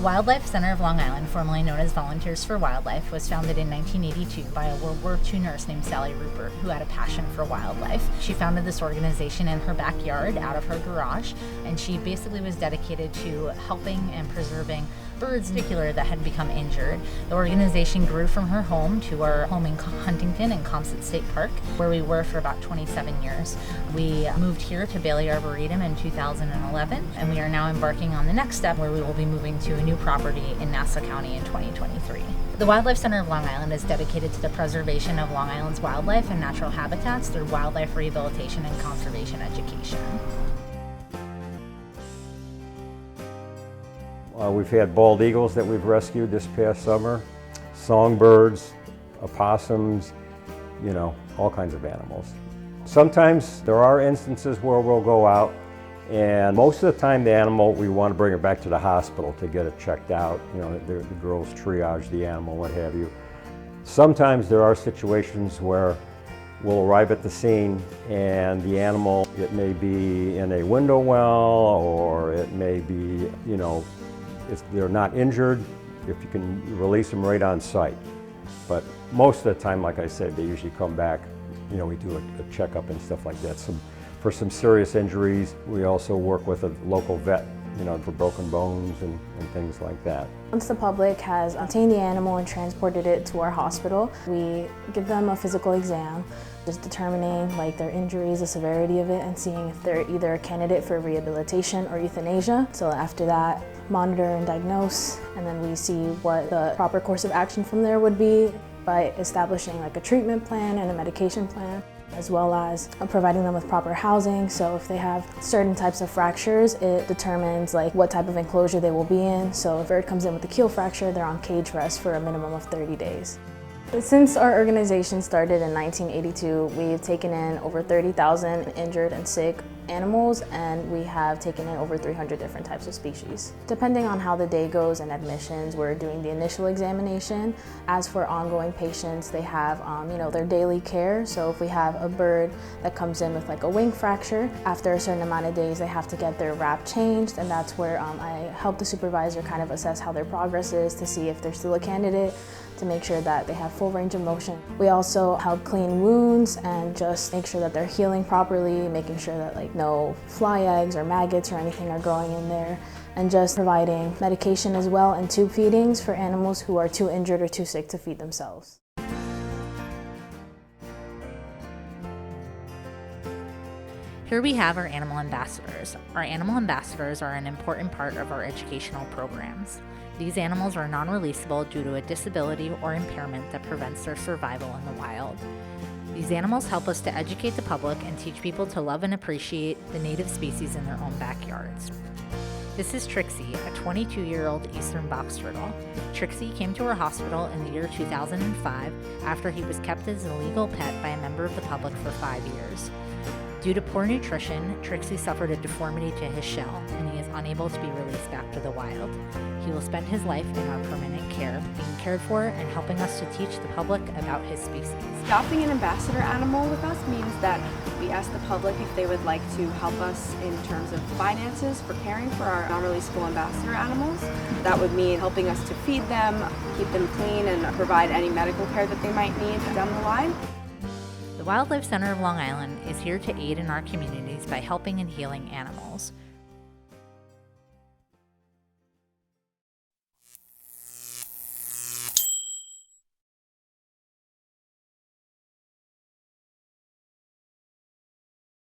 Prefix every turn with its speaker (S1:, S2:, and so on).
S1: The Wildlife Center of Long Island, formerly known as Volunteers for Wildlife, was founded in 1982 by a World War II nurse named Sally Rupert, who had a passion for wildlife. She founded this organization in her backyard, out of her garage, and she basically was dedicated to helping and preserving birds in particular that had become injured. The organization grew from her home to our home in Huntington and Comsett State Park, where we were for about 27 years. We moved here to Bailey Arboretum in 2011, and we are now embarking on the next step where we will be moving to a new property in Nassau County in 2023. The Wildlife Center of Long Island is dedicated to the preservation of Long Island's wildlife and natural habitats through wildlife rehabilitation and conservation education.
S2: We've had bald eagles that we've rescued this past summer, songbirds, opossums, all kinds of animals. Sometimes there are instances where we'll go out, and most of the time the animal, we want to bring it back to the hospital to get it checked out. The girls triage the animal, what have you. Sometimes there are situations where we'll arrive at the scene and the animal, it may be in a window well, or it may be, if they're not injured, if you can release them right on site. But most of the time, like I said, they usually come back. We do a checkup and stuff like that. For some serious injuries, we also work with a local vet, for broken bones and things like that.
S3: Once the public has obtained the animal and transported it to our hospital, we give them a physical exam, just determining their injuries, the severity of it, and seeing if they're either a candidate for rehabilitation or euthanasia. So after that, monitor and diagnose, and then we see what the proper course of action from there would be by establishing a treatment plan and a medication plan, as well as providing them with proper housing. So if they have certain types of fractures, it determines what type of enclosure they will be in. So if a bird comes in with a keel fracture, they're on cage rest for a minimum of 30 days. Since our organization started in 1982, we've taken in over 30,000 injured and sick animals, and we have taken in over 300 different types of species. Depending on how the day goes and admissions, we're doing the initial examination. As for ongoing patients, they have their daily care. So if we have a bird that comes in with a wing fracture, after a certain amount of days they have to get their wrap changed, and that's where I help the supervisor kind of assess how their progress is to see if they're still a candidate, to make sure that they have full range of motion. We also help clean wounds and just make sure that they're healing properly, making sure that no fly eggs or maggots or anything are growing in there, and just providing medication as well and tube feedings for animals who are too injured or too sick to feed themselves.
S1: Here we have our animal ambassadors. Our animal ambassadors are an important part of our educational programs. These animals are non-releasable due to a disability or impairment that prevents their survival in the wild. These animals help us to educate the public and teach people to love and appreciate the native species in their own backyards. This is Trixie, a 22-year-old eastern box turtle. Trixie came to our hospital in the year 2005 after he was kept as a legal pet by a member of the public for 5 years. Due to poor nutrition, Trixie suffered a deformity to his shell, and he is unable to be released back to the wild. He will spend his life in our permanent care, being cared for and helping us to teach the public about his species.
S4: Adopting an ambassador animal with us means that we ask the public if they would like to help us in terms of finances for caring for our non-releasable ambassador animals. That would mean helping us to feed them, keep them clean, and provide any medical care that they might need down the line.
S1: The Wildlife Center of Long Island is here to aid in our communities by helping and healing animals.